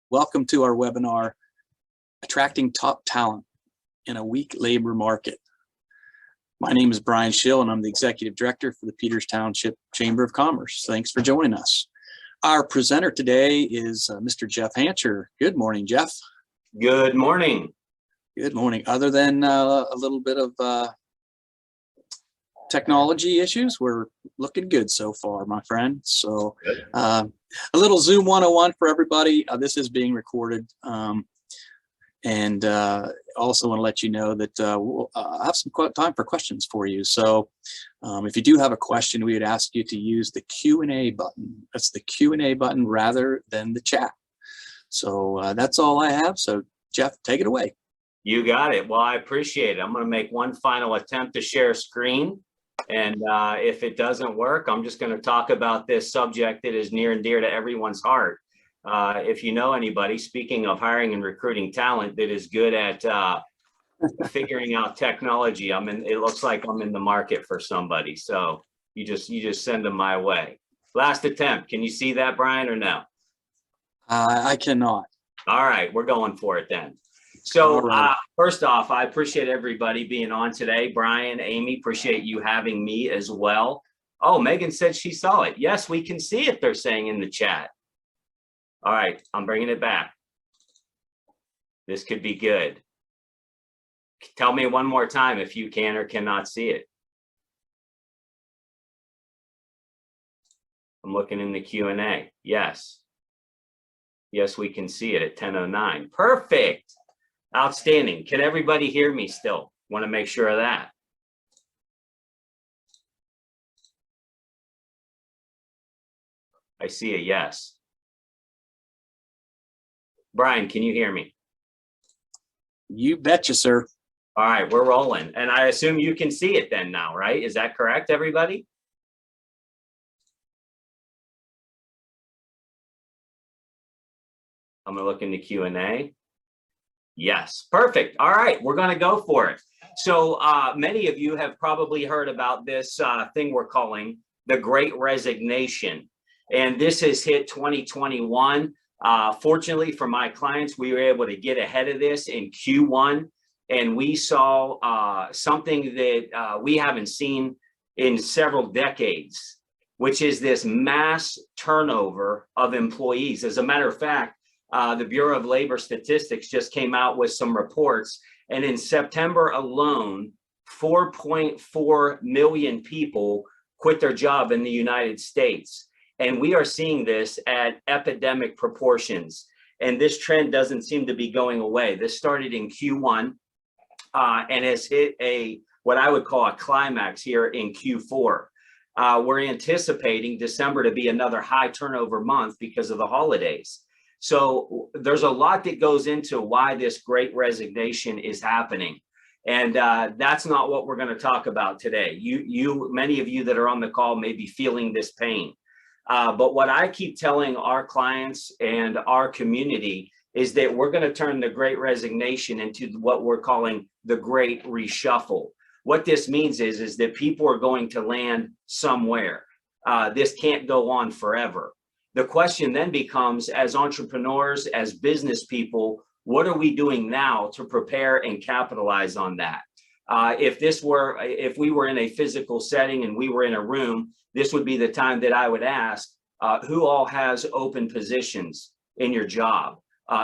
Welcome to our webinar, Attracting Top Talent in a Weak Labor Market. My name is Brian Schill, and I'm the Executive Director for the Peters Township Chamber of Commerce. Thanks for joining us. Our presenter today is Mr. Jeff Hancher. Good morning, Jeff. Good morning. Good morning. Other than a little bit of technology issues, we're looking good so far, my friend. So a little Zoom 101 for everybody. This is being recorded. And also want to let you know that we'll have some time for questions for you. So if you do have a question, we would ask you to use the Q&A button. That's the Q&A button rather than the chat. So that's all I have. So Jeff, take it away. You got it. Well, I appreciate it. I'm going to make one final attempt to share screen. And if it doesn't work, I'm just going to talk about this subject that is near and dear to everyone's heart. If you know anybody, speaking of hiring and recruiting talent that is good at figuring out technology, it looks like I'm in the market for somebody. So you just send them my way. Last attempt. Can you see that, Brian, or no? I cannot. All right, we're going for it then. So first off, I appreciate everybody being on today. Brian, Amy, appreciate you having me as well. Oh, Megan said she saw it. Yes, we can see it, they're saying in the chat. All right, I'm bringing it back. This could be good. Tell me one more time if you can or cannot see it. I'm looking in the Q&A. Yes. Yes, we can see it at 10:09. Perfect. Outstanding. Can everybody hear me still? Want to make sure of that. I see a yes. Brian, can you hear me? You betcha, sir. All right, we're rolling. And I assume you can see it then now, right? Is that correct, everybody? I'm going to look in the Q&A. Yes, perfect. All right, we're going to go for it. So many of you have probably heard about this thing we're calling the Great Resignation. And this has hit 2021. Fortunately for my clients, we were able to get ahead of this in Q1. And we saw something that we haven't seen in several decades, which is this mass turnover of employees. As a matter of fact, the Bureau of Labor Statistics just came out with some reports, and in September alone, 4.4 million people quit their job in the United States. And we are seeing this at epidemic proportions. And this trend doesn't seem to be going away. This started in Q1 and has hit what I would call a climax here in Q4. We're anticipating December to be another high turnover month because of the holidays. So there's a lot that goes into why this Great Resignation is happening. And that's not what we're going to talk about today. Many of you that are on the call may be feeling this pain. But what I keep telling our clients and our community is that we're going to turn the Great Resignation into what we're calling the Great Reshuffle. What this means is that people are going to land somewhere. This can't go on forever. The question then becomes, as entrepreneurs, as business people, what are we doing now to prepare and capitalize on that? If we were in a physical setting and we were in a room, this would be the time that I would ask, who all has open positions in your job,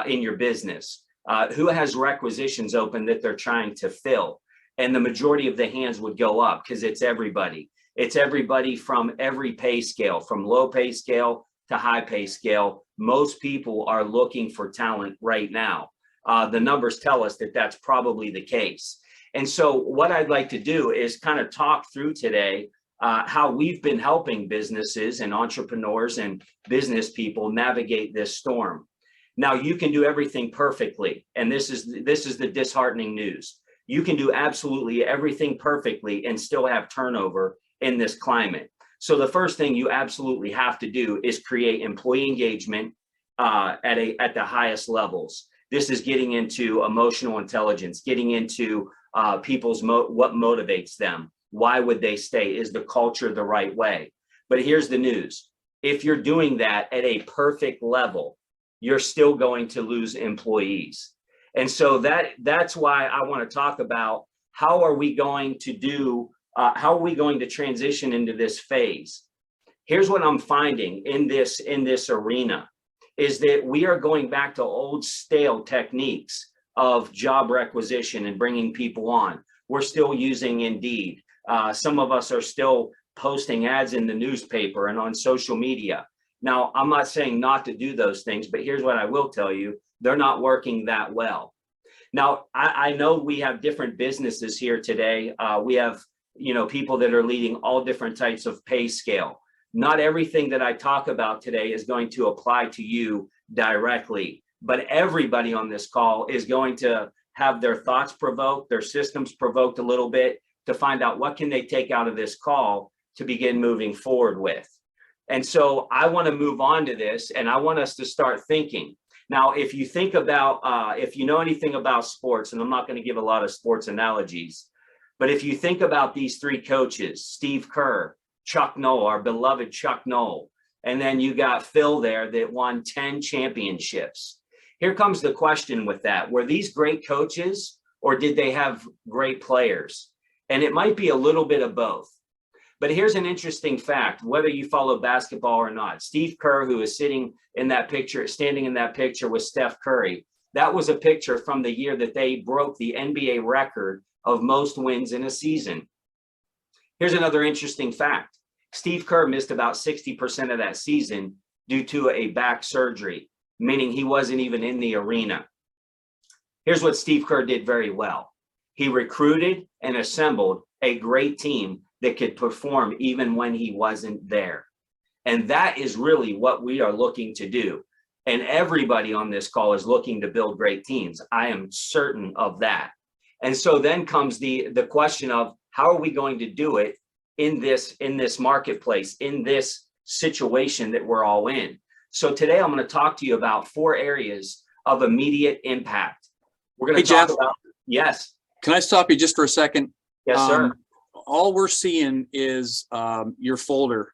in your business? Who has requisitions open that they're trying to fill? And the majority of the hands would go up because it's everybody. It's everybody from every pay scale, from low pay scale to high pay scale. Most people are looking for talent right now. The numbers tell us that that's probably the case. And so what I'd like to do is kind of talk through today how we've been helping businesses and entrepreneurs and business people navigate this storm. Now, you can do everything perfectly, and this is the disheartening news. You can do absolutely everything perfectly and still have turnover in this climate. So the first thing you absolutely have to do is create employee engagement at the highest levels. This is getting into emotional intelligence, getting into people's what motivates them. Why would they stay? Is the culture the right way? But here's the news. If you're doing that at a perfect level, you're still going to lose employees. And so that's why I want to talk about how are we going to transition into this phase. Here's what I'm finding in this arena is that we are going back to old stale techniques of job requisition and bringing people on. We're still using Indeed. Some of us are still posting ads in the newspaper and on social media. Now, I'm not saying not to do those things, but here's what I will tell you. They're not working that well. Now, I know we have different businesses here today. We have, people that are leading all different types of pay scale. Not everything that I talk about today is going to apply to you directly, but everybody on this call is going to have their thoughts provoked, their systems provoked a little bit to find out what can they take out of this call to begin moving forward with. And so I want to move on to this, and I want us to start thinking. Now, if you think about, if you know anything about sports, and I'm not going to give a lot of sports analogies, but if you think about these three coaches, Steve Kerr, Chuck Noll, our beloved Chuck Noll, and then you got Phil there that won 10 championships. Here comes the question with that. Were these great coaches or did they have great players? And it might be a little bit of both. But here's an interesting fact, whether you follow basketball or not. Steve Kerr, who is sitting in that picture, standing in that picture with Steph Curry, that was a picture from the year that they broke the NBA record of most wins in a season. Here's another interesting fact. Steve Kerr missed about 60% of that season due to a back surgery, meaning he wasn't even in the arena. Here's what Steve Kerr did very well. He recruited and assembled a great team that could perform even when he wasn't there. And that is really what we are looking to do. And everybody on this call is looking to build great teams. I am certain of that. And so then comes the question of how are we going to do it in this marketplace, in this situation that we're all in. So today I'm going to talk to you about 4 areas of immediate impact. We're going to talk about, yes. Can I stop you just for a second? Yes, sir. All we're seeing is your folder.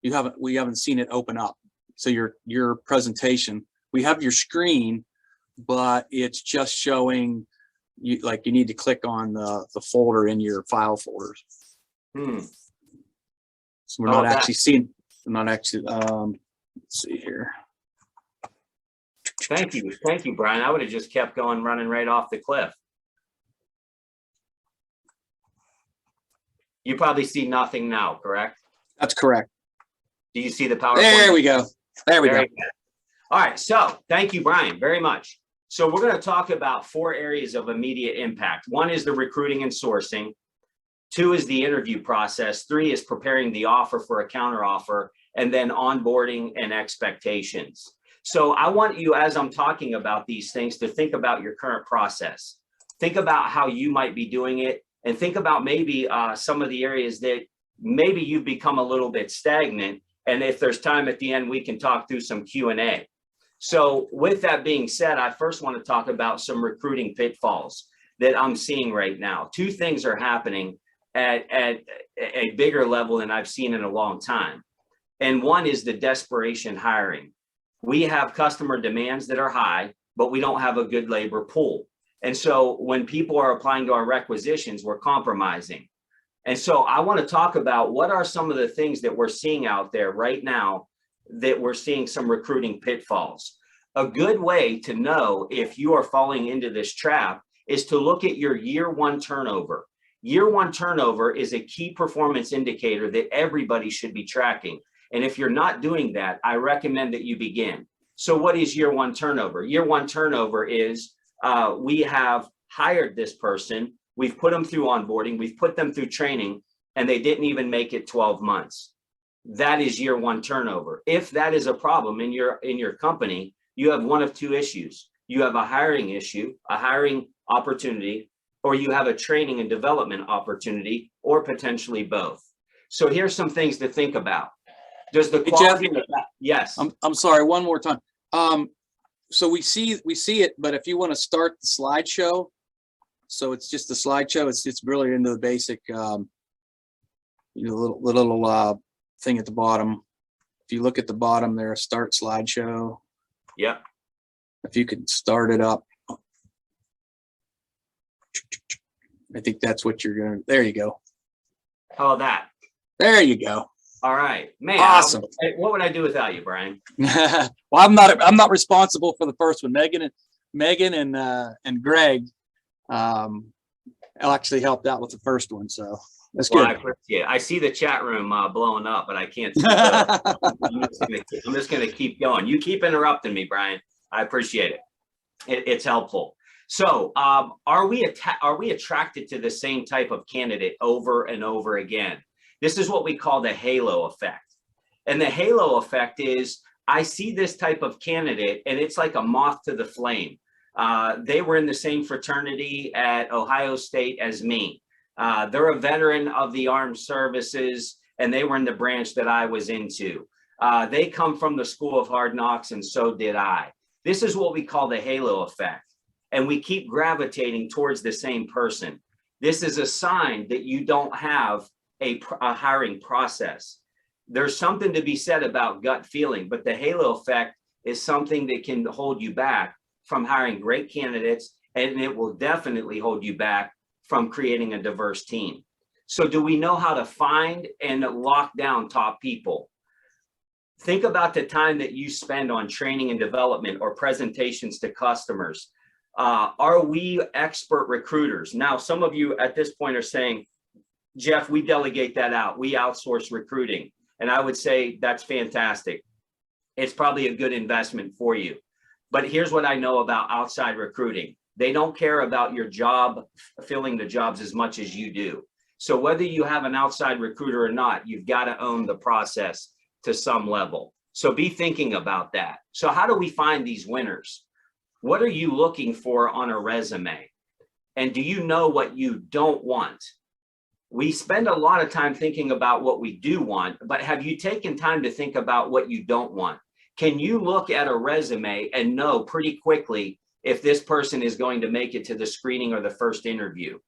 We haven't seen it open up. So your presentation, we have your screen, but it's just showing you like you need to click on the folder in your file folders. So we're not actually seeing. I'm not actually. Let's see here. Thank you, Brian. I would have just kept going, running right off the cliff. You probably see nothing now, correct? That's correct. Do you see the PowerPoint? There we go. There we go. All right. So thank you, Brian, very much. So we're going to talk about 4 areas of immediate impact. 1 is the recruiting and sourcing. 2 is the interview process. 3 is preparing the offer for a counteroffer, and then onboarding and expectations. So I want you, as I'm talking about these things, to think about your current process. Think about how you might be doing it, and think about maybe some of the areas that maybe you've become a little bit stagnant. And if there's time at the end, we can talk through some Q&A. So with that being said, I first want to talk about some recruiting pitfalls that I'm seeing right now. 2 things are happening at a bigger level than I've seen in a long time. And one is the desperation hiring. We have customer demands that are high, but we don't have a good labor pool. And so when people are applying to our requisitions, we're compromising. And so I want to talk about what are some of the things that we're seeing out there right now that we're seeing some recruiting pitfalls. A good way to know if you are falling into this trap is to look at your year 1 turnover. Year 1 turnover is a key performance indicator that everybody should be tracking. And if you're not doing that, I recommend that you begin. So what is year 1 turnover? Year 1 turnover is we have hired this person, we've put them through onboarding, we've put them through training, and they didn't even make it 12 months. That is year 1 turnover. If that is a problem in your company, you have one of 2 issues. You have a hiring issue, a hiring opportunity, or you have a training and development opportunity, or potentially both. So here's some things to think about. Does the quality of that? Yes. I'm sorry, one more time. So we see it, but if you want to start the slideshow, so it's just the slideshow. It's really into the basic, little thing at the bottom. If you look at the bottom there, start slideshow. Yep. If you could start it up. I think that's what you're going to, there you go. Oh, that. There you go. All right, man. Awesome. What would I do without you, Brian? Well, I'm not responsible for the first one. Megan and Greg actually helped out with the first one, so that's Well, good. I appreciate it. I see the chat room blowing up, but I can't see I'm just gonna keep going. You keep interrupting me, Brian. I appreciate it. It's helpful. So are we attracted to the same type of candidate over and over again? This is what we call the halo effect. And the halo effect is, I see this type of candidate and it's like a moth to the flame. They were in the same fraternity at Ohio State as me. They're a veteran of the armed services and they were in the branch that I was into. They come from the school of hard knocks and so did I. This is what we call the halo effect. And we keep gravitating towards the same person. This is a sign that you don't have a hiring process. There's something to be said about gut feeling, but the halo effect is something that can hold you back from hiring great candidates, and it will definitely hold you back from creating a diverse team. So do we know how to find and lock down top people? Think about the time that you spend on training and development or presentations to customers. Are we expert recruiters? Now, some of you at this point are saying, Jeff, we delegate that out. We outsource recruiting. And I would say that's fantastic. It's probably a good investment for you. But here's what I know about outside recruiting. They don't care about your job, filling the jobs as much as you do. So whether you have an outside recruiter or not, you've got to own the process to some level. So be thinking about that. So how do we find these winners? What are you looking for on a resume? And do you know what you don't want? We spend a lot of time thinking about what we do want, but have you taken time to think about what you don't want? Can you look at a resume and know pretty quickly if this person is going to make it to the screening or the first interview?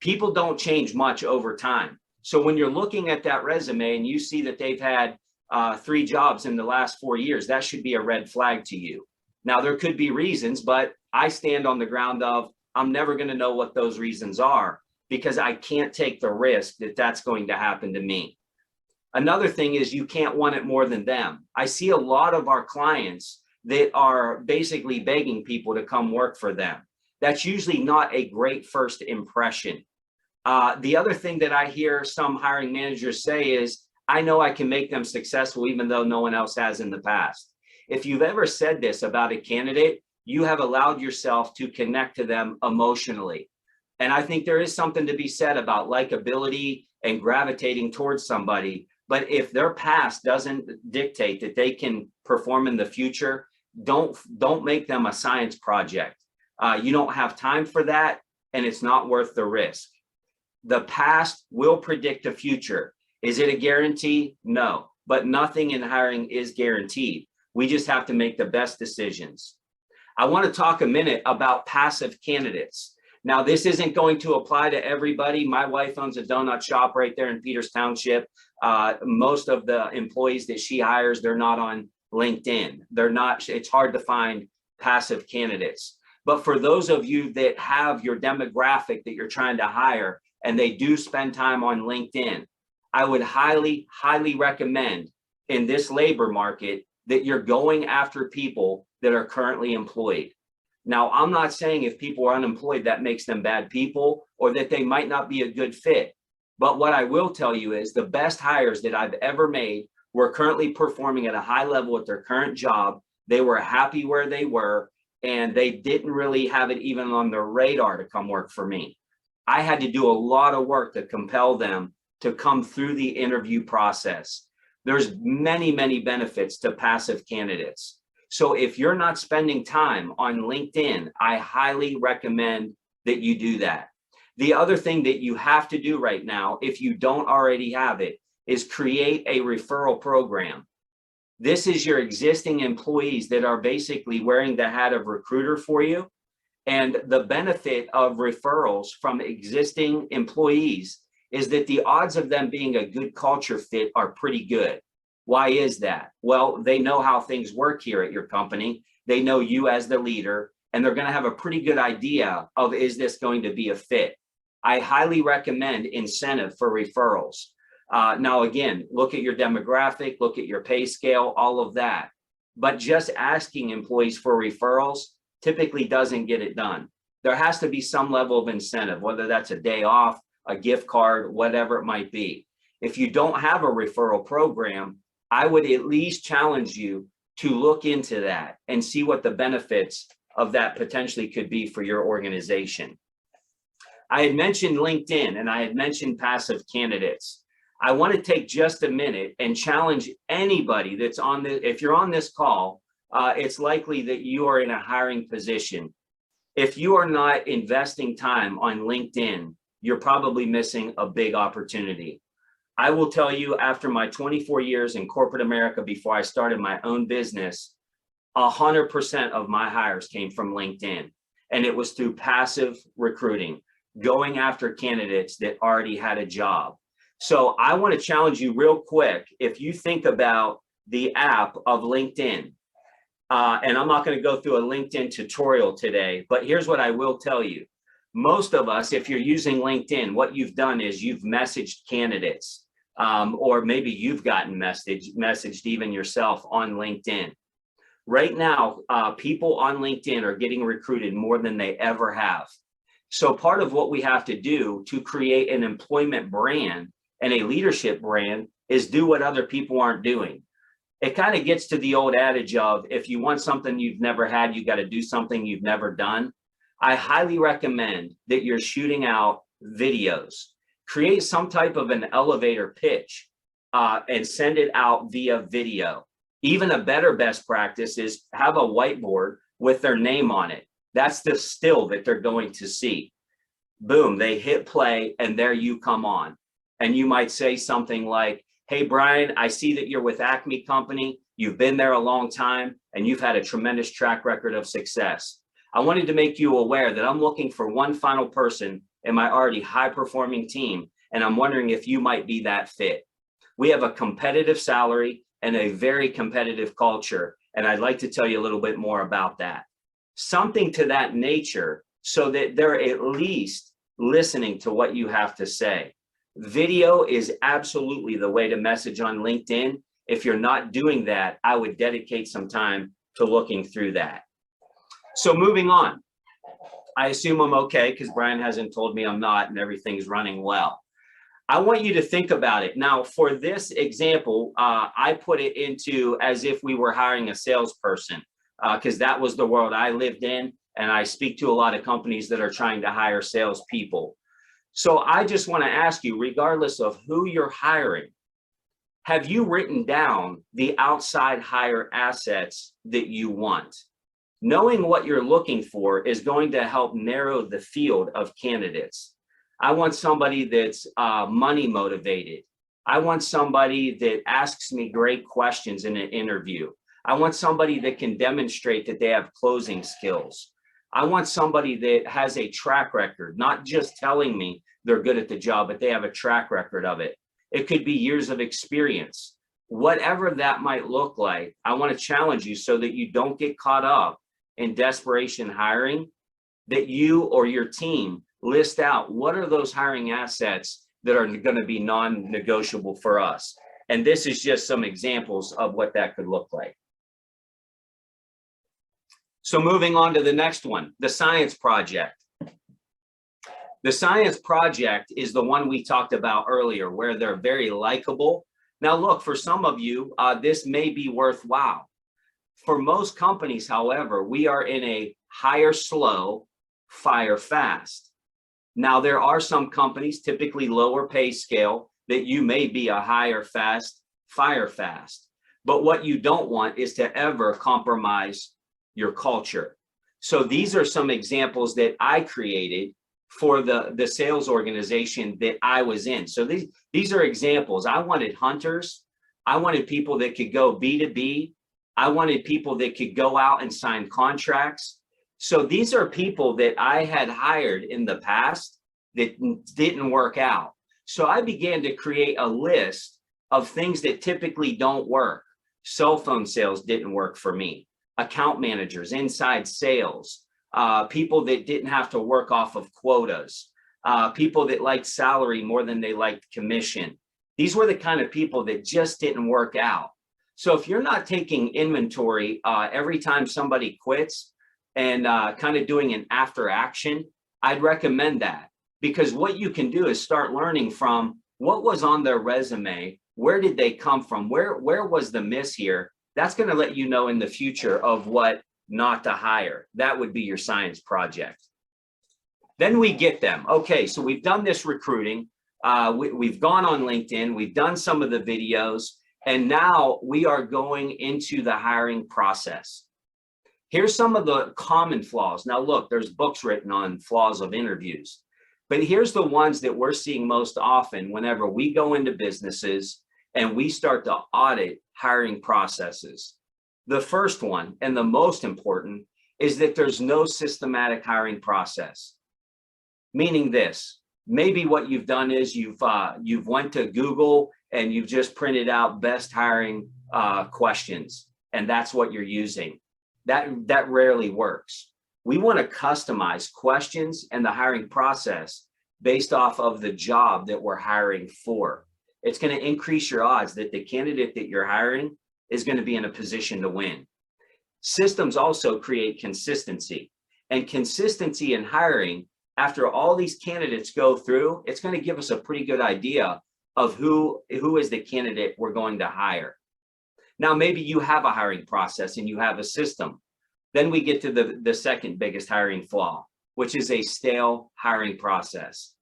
People don't change much over time. So when you're looking at that resume and you see that they've had 3 jobs in the last 4 years, that should be a red flag to you. Now, there could be reasons, but I stand on the ground of I'm never going to know what those reasons are because I can't take the risk that that's going to happen to me. Another thing is you can't want it more than them. I see a lot of our clients that are basically begging people to come work for them. That's usually not a great first impression. The other thing that I hear some hiring managers say is, I know I can make them successful even though no one else has in the past. If you've ever said this about a candidate, you have allowed yourself to connect to them emotionally. And I think there is something to be said about likability and gravitating towards somebody. But if their past doesn't dictate that they can perform in the future, don't make them a science project. You don't have time for that, and it's not worth the risk. The past will predict the future. Is it a guarantee? No, but nothing in hiring is guaranteed. We just have to make the best decisions. I want to talk a minute about passive candidates. Now, this isn't going to apply to everybody. My wife owns a donut shop right there in Peters Township. Most of the employees that she hires, they're not on LinkedIn. It's hard to find passive candidates. But for those of you that have your demographic that you're trying to hire and they do spend time on LinkedIn, I would highly, highly recommend in this labor market that you're going after people that are currently employed. Now, I'm not saying if people are unemployed, that makes them bad people or that they might not be a good fit. But what I will tell you is the best hires that I've ever made were currently performing at a high level at their current job. They were happy where they were, and they didn't really have it even on their radar to come work for me. I had to do a lot of work to compel them to come through the interview process. There's many, many benefits to passive candidates. So if you're not spending time on LinkedIn, I highly recommend that you do that. The other thing that you have to do right now, if you don't already have it, is create a referral program. This is your existing employees that are basically wearing the hat of recruiter for you. And the benefit of referrals from existing employees is that the odds of them being a good culture fit are pretty good. Why is that? Well, they know how things work here at your company. They know you as the leader, and they're going to have a pretty good idea of, is this going to be a fit? I highly recommend incentive for referrals. Now, again, look at your demographic, look at your pay scale, all of that. But just asking employees for referrals typically doesn't get it done. There has to be some level of incentive, whether that's a day off, a gift card, whatever it might be. If you don't have a referral program, I would at least challenge you to look into that and see what the benefits of that potentially could be for your organization. I had mentioned LinkedIn and I had mentioned passive candidates. I want to take just a minute and challenge anybody that's on the, if you're on this call, it's likely that you are in a hiring position. If you are not investing time on LinkedIn, you're probably missing a big opportunity. I will tell you, after my 24 years in corporate America, before I started my own business, 100% of my hires came from LinkedIn. And it was through passive recruiting, going after candidates that already had a job. So I want to challenge you real quick. If you think about the app of LinkedIn, and I'm not going to go through a LinkedIn tutorial today, but here's what I will tell you. Most of us, if you're using LinkedIn, what you've done is you've messaged candidates, or maybe you've gotten messaged even yourself on LinkedIn. Right now, people on LinkedIn are getting recruited more than they ever have. So part of what we have to do to create an employment brand and a leadership brand is do what other people aren't doing. It kind of gets to the old adage of, if you want something you've never had, you got to do something you've never done. I highly recommend that you're shooting out videos. Create some type of an elevator pitch and send it out via video. Even a better best practice is have a whiteboard with their name on it. That's the still that they're going to see. Boom, they hit play and there you come on. And you might say something like, hey, Brian, I see that you're with Acme Company. You've been there a long time and you've had a tremendous track record of success. I wanted to make you aware that I'm looking for one final person in my already high-performing team, and I'm wondering if you might be that fit. We have a competitive salary and a very competitive culture, and I'd like to tell you a little bit more about that. Something to that nature, so that they're at least listening to what you have to say. Video is absolutely the way to message on LinkedIn. If you're not doing that, I would dedicate some time to looking through that. So moving on, I assume I'm okay because Brian hasn't told me I'm not and everything's running well. I want you to think about it. Now, for this example, I put it into as if we were hiring a salesperson because that was the world I lived in. And I speak to a lot of companies that are trying to hire salespeople. So I just want to ask you, regardless of who you're hiring, have you written down the outside hire assets that you want? Knowing what you're looking for is going to help narrow the field of candidates. I want somebody that's money motivated. I want somebody that asks me great questions in an interview. I want somebody that can demonstrate that they have closing skills. I want somebody that has a track record, not just telling me they're good at the job, but they have a track record of it. It could be years of experience. Whatever that might look like, I want to challenge you so that you don't get caught up in desperation hiring, that you or your team list out what are those hiring assets that are going to be non-negotiable for us. And this is just some examples of what that could look like. So moving on to the next one, the science project. The science project is the one we talked about earlier, where they're very likable. Now, look, for some of you, this may be worthwhile. For most companies, however, we are in a hire slow, fire fast. Now, there are some companies, typically lower pay scale, that you may be a hire fast, fire fast. But what you don't want is to ever compromise your culture. So these are some examples that I created for the sales organization that I was in. So these are examples. I wanted hunters. I wanted people that could go B2B. I wanted people that could go out and sign contracts. So these are people that I had hired in the past that didn't work out. So I began to create a list of things that typically don't work. Cell phone sales didn't work for me. Account managers, inside sales, people that didn't have to work off of quotas, people that liked salary more than they liked commission. These were the kind of people that just didn't work out. So if you're not taking inventory every time somebody quits and kind of doing an after action, I'd recommend that, because what you can do is start learning from what was on their resume. Where did they come from? Where was the miss here? That's going to let you know in the future of what not to hire. That would be your science project. Then we get them. Okay, so we've done this recruiting. We've gone on LinkedIn. We've done some of the videos. And now we are going into the hiring process. Here's some of the common flaws. Now, look, there's books written on flaws of interviews. But here's the ones that we're seeing most often whenever we go into businesses and we start to audit hiring processes. The first one, and the most important, is that there's no systematic hiring process. Meaning this, maybe what you've done is you've went to Google and you've just printed out best hiring questions, and that's what you're using. That rarely works. We want to customize questions and the hiring process based off of the job that we're hiring for. It's going to increase your odds that the candidate that you're hiring is going to be in a position to win. Systems also create consistency, and consistency in hiring, after all these candidates go through, it's going to give us a pretty good idea of who is the candidate we're going to hire. Now, maybe you have a hiring process and you have a system. Then we get to the second biggest hiring flaw, which is a stale hiring process.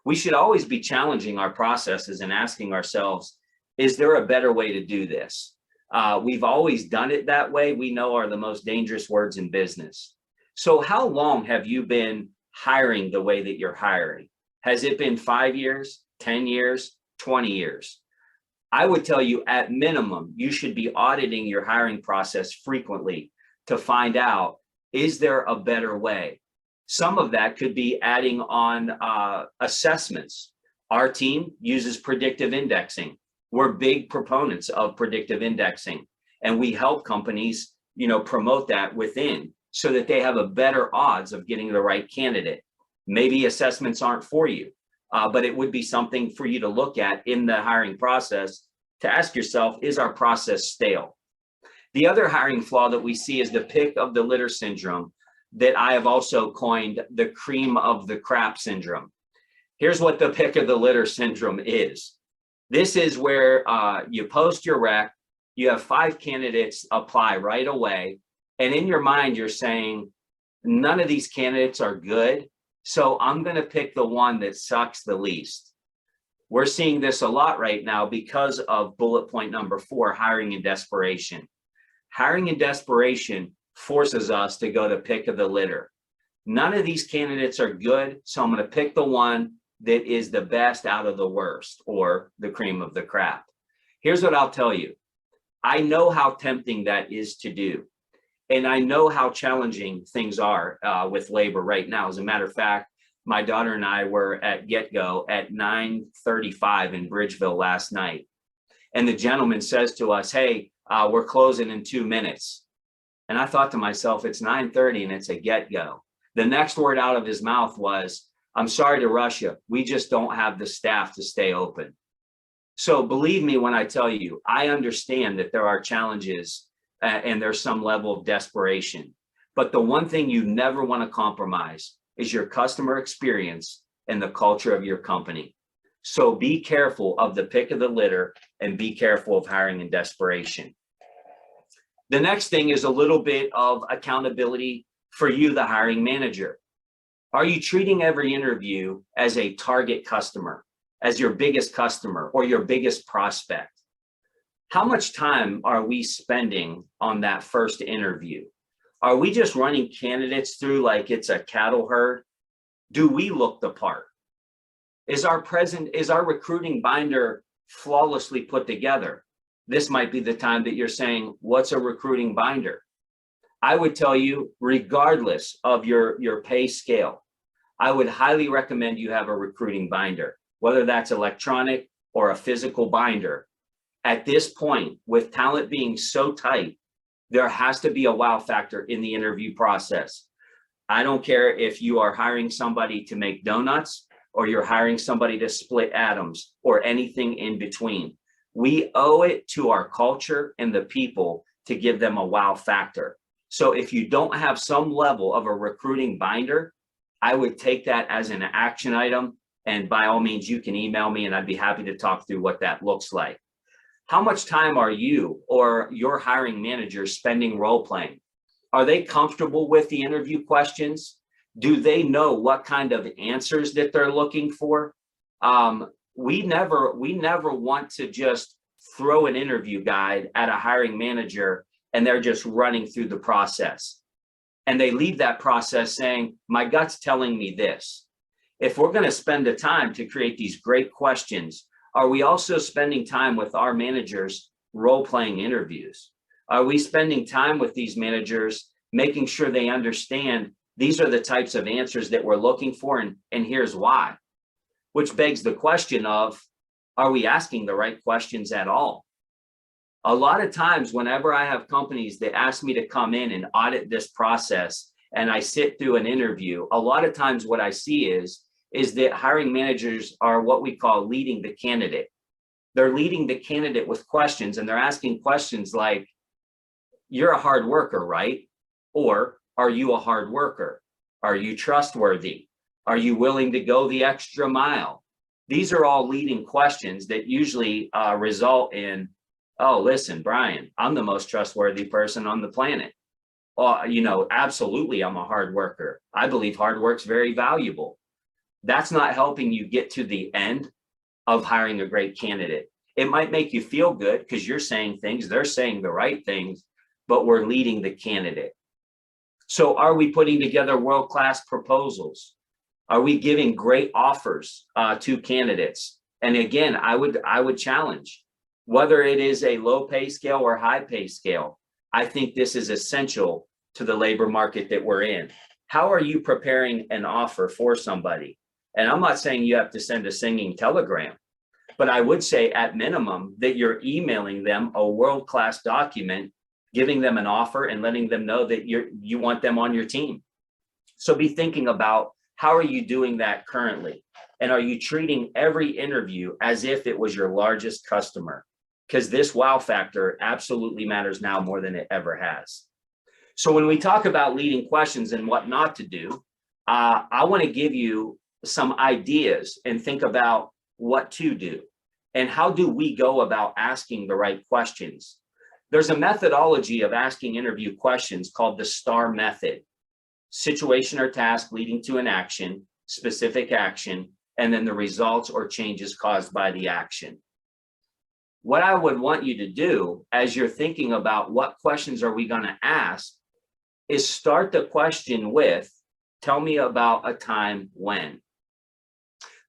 We should always be challenging our processes and asking ourselves, is there a better way to do this? We've always done it that way. We know are the most dangerous words in business. So how long have you been hiring the way that you're hiring? Has it been 5 years, 10 years, 20 years? I would tell you at minimum, you should be auditing your hiring process frequently to find out, is there a better way? Some of that could be adding on assessments. Our team uses predictive indexing. We're big proponents of predictive indexing, and we help companies, promote that within so that they have a better odds of getting the right candidate. Maybe assessments aren't for you, but it would be something for you to look at in the hiring process to ask yourself, is our process stale? The other hiring flaw that we see is the pick of the litter syndrome, that I have also coined the cream of the crap syndrome. Here's what the pick of the litter syndrome is. This is where you post your rec, you have 5 candidates apply right away, and in your mind you're saying, none of these candidates are good, so I'm going to pick the one that sucks the least. We're seeing this a lot right now because of bullet point number 4, hiring in desperation. Hiring in desperation forces us to go to pick of the litter. None of these candidates are good, so I'm going to pick the one that is the best out of the worst, or the cream of the crap. Here's what I'll tell you. I know how tempting that is to do. And I know how challenging things are with labor right now. As a matter of fact, my daughter and I were at GetGo at 9:35 in Bridgeville last night. And the gentleman says to us, hey, we're closing in 2 minutes. And I thought to myself, it's 9:30 and it's a GetGo. The next word out of his mouth was, I'm sorry to rush you. We just don't have the staff to stay open. So believe me when I tell you, I understand that there are challenges and there's some level of desperation. But the one thing you never want to compromise is your customer experience and the culture of your company. So be careful of the pick of the litter and be careful of hiring in desperation. The next thing is a little bit of accountability for you, the hiring manager. Are you treating every interview as a target customer, as your biggest customer or your biggest prospect? How much time are we spending on that first interview? Are we just running candidates through like it's a cattle herd? Do we look the part? Is our recruiting binder flawlessly put together? This might be the time that you're saying, what's a recruiting binder? I would tell you, regardless of your pay scale, I would highly recommend you have a recruiting binder, whether that's electronic or a physical binder. At this point, with talent being so tight, there has to be a wow factor in the interview process. I don't care if you are hiring somebody to make donuts or you're hiring somebody to split atoms or anything in between. We owe it to our culture and the people to give them a wow factor. So if you don't have some level of a recruiting binder, I would take that as an action item. And by all means, you can email me and I'd be happy to talk through what that looks like. How much time are you or your hiring manager spending role playing? Are they comfortable with the interview questions? Do they know what kind of answers that they're looking for? We never want to just throw an interview guide at a hiring manager and they're just running through the process. And they leave that process saying, my gut's telling me this. If we're going to spend the time to create these great questions, are we also spending time with our managers role-playing interviews? Are we spending time with these managers, making sure they understand these are the types of answers that we're looking for, and here's why? Which begs the question of, are we asking the right questions at all? A lot of times, whenever I have companies that ask me to come in and audit this process, and I sit through an interview, a lot of times what I see is that hiring managers are what we call leading the candidate. They're leading the candidate with questions, and they're asking questions like, you're a hard worker, right? Or, are you a hard worker? Are you trustworthy? Are you willing to go the extra mile? These are all leading questions that usually result in, oh, listen, Brian, I'm the most trustworthy person on the planet. Absolutely, I'm a hard worker. I believe hard work's very valuable. That's not helping you get to the end of hiring a great candidate. It might make you feel good because you're saying things, they're saying the right things, but we're leading the candidate. So are we putting together world-class proposals? Are we giving great offers to candidates? And again, I would challenge, whether it is a low pay scale or high pay scale, I think this is essential to the labor market that we're in. How are you preparing an offer for somebody? And I'm not saying you have to send a singing telegram, but I would say at minimum that you're emailing them a world-class document, giving them an offer and letting them know that you want them on your team. So be thinking about, how are you doing that currently? And are you treating every interview as if it was your largest customer? Because this wow factor absolutely matters now more than it ever has. So when we talk about leading questions and what not to do, I want to give you some ideas and think about what to do. And how do we go about asking the right questions? There's a methodology of asking interview questions called the STAR method: situation or task leading to an action, specific action, and then the results or changes caused by the action. What I would want you to do as you're thinking about what questions are we going to ask is start the question with, tell me about a time when.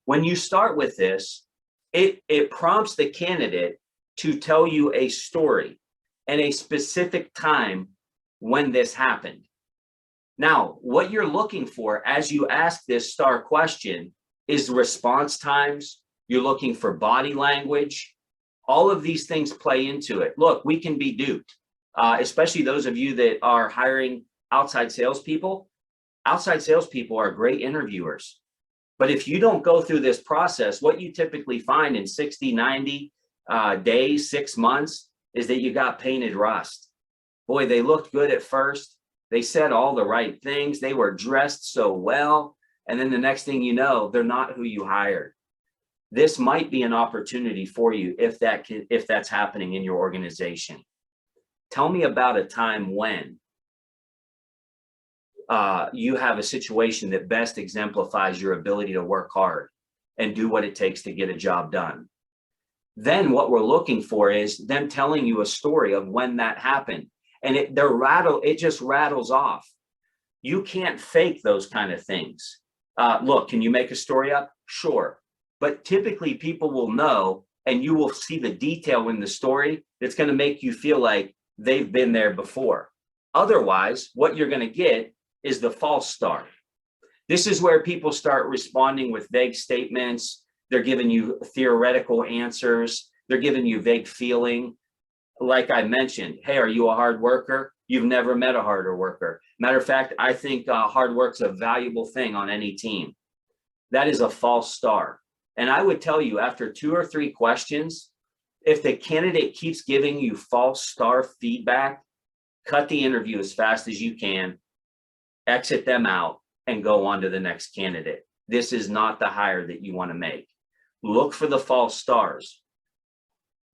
When you start with this, it prompts the candidate to tell you a story and a specific time when this happened. Now, what you're looking for as you ask this STAR question is response times. You're looking for body language. All of these things play into it. Look, we can be duped, especially those of you that are hiring outside salespeople. Outside salespeople are great interviewers. But if you don't go through this process, what you typically find in 60, 90 days, 6 months, is that you got painted rust. Boy, they looked good at first. They said all the right things. They were dressed so well. And then the next thing you know, they're not who you hired. This might be an opportunity for you if that's happening in your organization. Tell me about a time when you have a situation that best exemplifies your ability to work hard and do what it takes to get a job done. Then what we're looking for is them telling you a story of when that happened. And it just rattles off. You can't fake those kind of things. Look, can you make a story up? Sure. But typically people will know, and you will see the detail in the story that's going to make you feel like they've been there before. Otherwise, what you're going to get is the false start. This is where people start responding with vague statements. They're giving you theoretical answers. They're giving you vague feeling. Like I mentioned, hey, are you a hard worker? You've never met a harder worker. Matter of fact, I think hard work's a valuable thing on any team. That is a false star. And I would tell you, after 2 or 3 questions, if the candidate keeps giving you false star feedback, cut the interview as fast as you can, exit them out, and go on to the next candidate. This is not the hire that you want to make. Look for the false stars.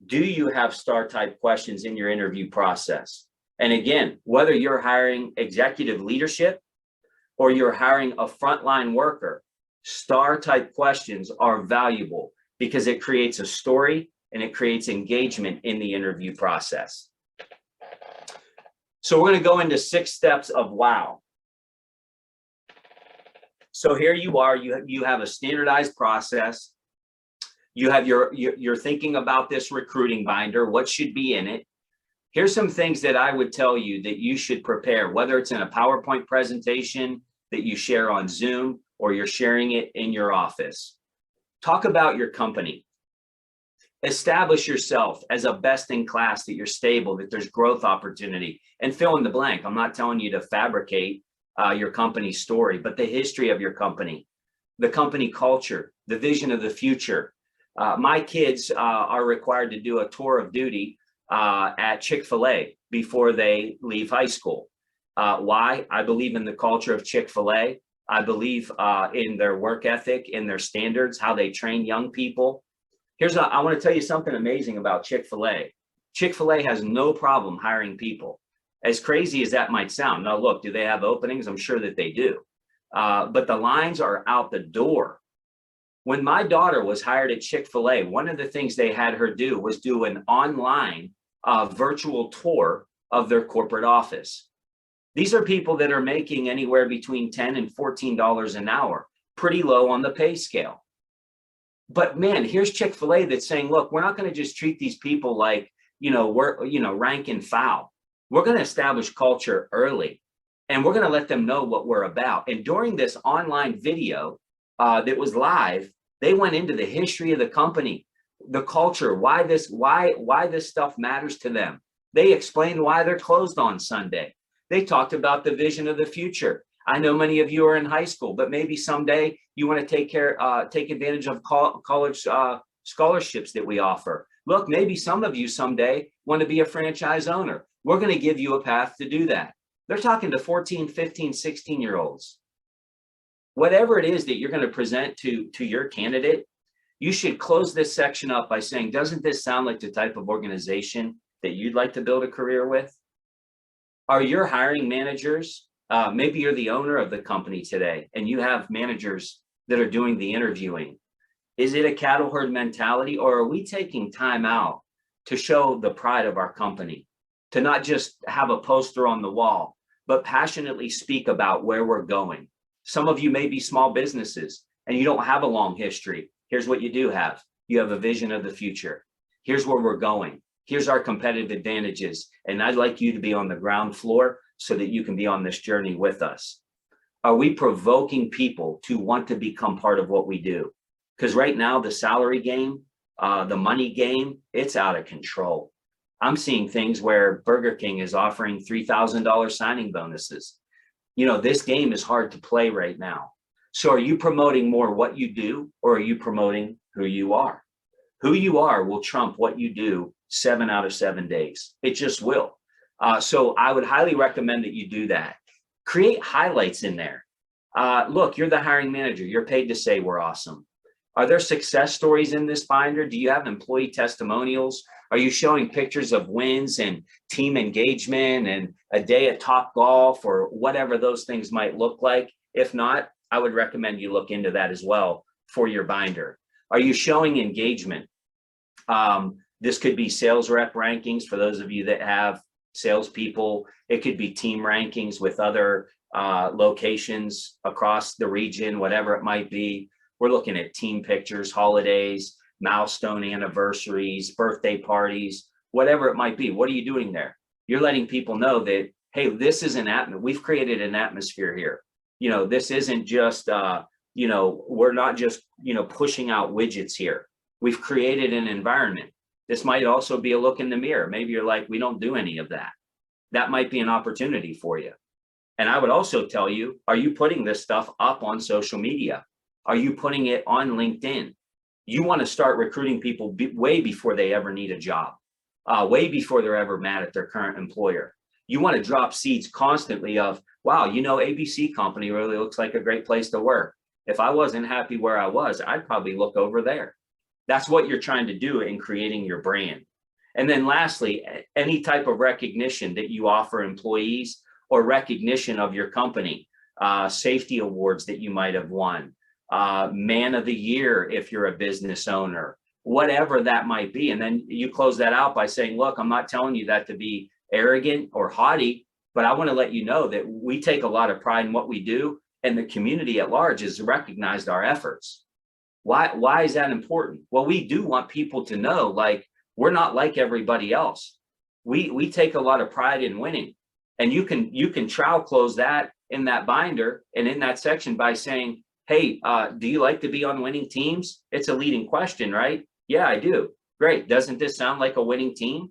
Do you have star type questions in your interview process? And again, whether you're hiring executive leadership or you're hiring a frontline worker, star type questions are valuable because it creates a story and it creates engagement in the interview process. So we're going to go into 6 steps of wow. So here you are, you have a standardized process. You have you're thinking about this recruiting binder, what should be in it. Here's some things that I would tell you that you should prepare, whether it's in a PowerPoint presentation that you share on Zoom or you're sharing it in your office. Talk about your company. Establish yourself as a best in class, that you're stable, that there's growth opportunity, and fill in the blank. I'm not telling you to fabricate your company story, but the history of your company, the company culture, the vision of the future. My kids are required to do a tour of duty at Chick-fil-A before they leave high school. Why? I believe in the culture of Chick-fil-A. I believe in their work ethic, in their standards, how they train young people. I want to tell you something amazing about Chick-fil-A. Chick-fil-A has no problem hiring people. As crazy as that might sound. Now, look, do they have openings? I'm sure that they do. But the lines are out the door. When my daughter was hired at Chick-fil-A, one of the things they had her do was do an online virtual tour of their corporate office. These are people that are making anywhere between $10 and $14 an hour, pretty low on the pay scale. But man, here's Chick-fil-A that's saying, look, we're not going to just treat these people like, rank and file. We're going to establish culture early, and we're going to let them know what we're about. And during this online video that was live, they went into the history of the company, the culture, why this stuff matters to them. They explained why they're closed on Sunday. They talked about the vision of the future. I know many of you are in high school, but maybe someday you want to take advantage of college scholarships that we offer. Look, maybe some of you someday want to be a franchise owner. We're going to give you a path to do that. They're talking to 14, 15, 16-year-olds. Whatever it is that you're going to present to your candidate, you should close this section up by saying, doesn't this sound like the type of organization that you'd like to build a career with? Are your hiring managers, maybe you're the owner of the company today and you have managers that are doing the interviewing. Is it a cattle herd mentality, or are we taking time out to show the pride of our company? To not just have a poster on the wall, but passionately speak about where we're going. Some of you may be small businesses and you don't have a long history. Here's what you do have. You have a vision of the future. Here's where we're going. Here's our competitive advantages. And I'd like you to be on the ground floor so that you can be on this journey with us. Are we provoking people to want to become part of what we do? Because right now, the salary game, the money game, it's out of control. I'm seeing things where Burger King is offering $3,000 signing bonuses. This game is hard to play right now. So are you promoting more what you do, or are you promoting who you are? Who you are will trump what you do 7 out of 7 days. It just will. So I would highly recommend that you do that. Create highlights in there. Look, you're the hiring manager. You're paid to say we're awesome. Are there success stories in this binder? Do you have employee testimonials? Are you showing pictures of wins and team engagement and a day at Top Golf, or whatever those things might look like? If not, I would recommend you look into that as well for your binder. Are you showing engagement? This could be sales rep rankings for those of you that have salespeople. It could be team rankings with other locations across the region, whatever it might be. We're looking at team pictures, holidays, milestone anniversaries, birthday parties, whatever it might be. What are you doing there? You're letting people know that, hey, this is we've created an atmosphere here. This isn't just, we're not just, pushing out widgets here. We've created an environment This might also be a look in the mirror. Maybe you're like, we don't do any of that. That might be an opportunity for you. And I would also tell you, are you putting this stuff up on social media? Are you putting it on LinkedIn? You want to start recruiting people way before they ever need a job, way before they're ever mad at their current employer. You want to drop seeds constantly of, wow, you know, ABC company really looks like a great place to work. If I wasn't happy where I was, I'd probably look over there. That's what you're trying to do in creating your brand. And then lastly, any type of recognition that you offer employees or recognition of your company, safety awards that you might have won, man of the year if you're a business owner, whatever that might be. And then you close that out by saying, look, I'm not telling you that to be arrogant or haughty, but I want to let you know that we take a lot of pride in what we do, and the community at large has recognized our efforts. Why is that important? Well, we do want people to know, like, we're not like everybody else. We take a lot of pride in winning. And you can trial close that in that binder and in that section by saying, hey, do you like to be on winning teams? It's a leading question, right? Yeah, I do. Great. Doesn't this sound like a winning team?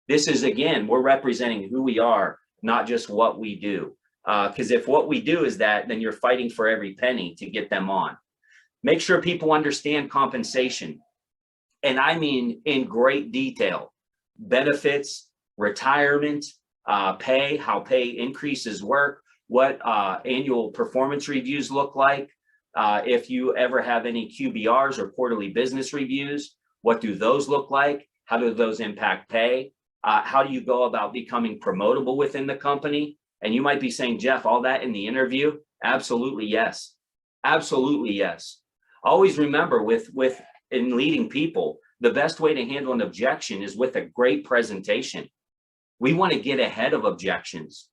This is, again, we're representing who we are, not just what we do. Because if what we do is that, then you're fighting for every penny to get them on. Make sure people understand compensation. And I mean in great detail. Benefits, retirement, pay, how pay increases work, what annual performance reviews look like. If you ever have any QBRs or quarterly business reviews, what do those look like? How do those impact pay? How do you go about becoming promotable within the company? And you might be saying, Jeff, all that in the interview? Absolutely yes. Absolutely yes. Always remember in leading people, the best way to handle an objection is with a great presentation. We want to get ahead of objections.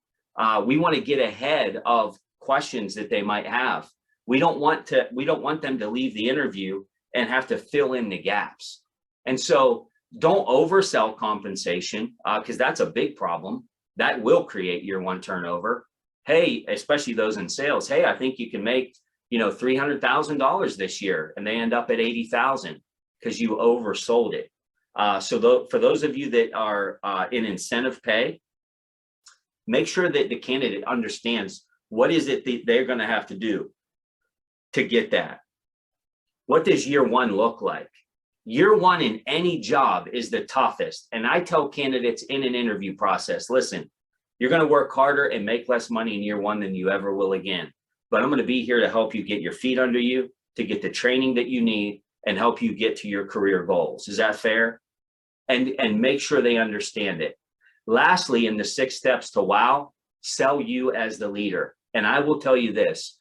We want to get ahead of questions that they might have. We don't want them to leave the interview and have to fill in the gaps. And so don't oversell compensation, because that's a big problem. That will create year one turnover. Hey, especially those in sales. Hey, I think you can make, $300,000 this year, and they end up at 80,000 because you oversold it. So for those of you that are in incentive pay, make sure that the candidate understands what is it that they're going to have to do to get that. What does year one look like? Year one in any job is the toughest. And I tell candidates in an interview process, listen, you're going to work harder and make less money in year one than you ever will again. But I'm going to be here to help you get your feet under you, to get the training that you need, and help you get to your career goals. Is that fair? And make sure they understand it. Lastly, in the 6 steps to wow, sell you as the leader. And I will tell you this,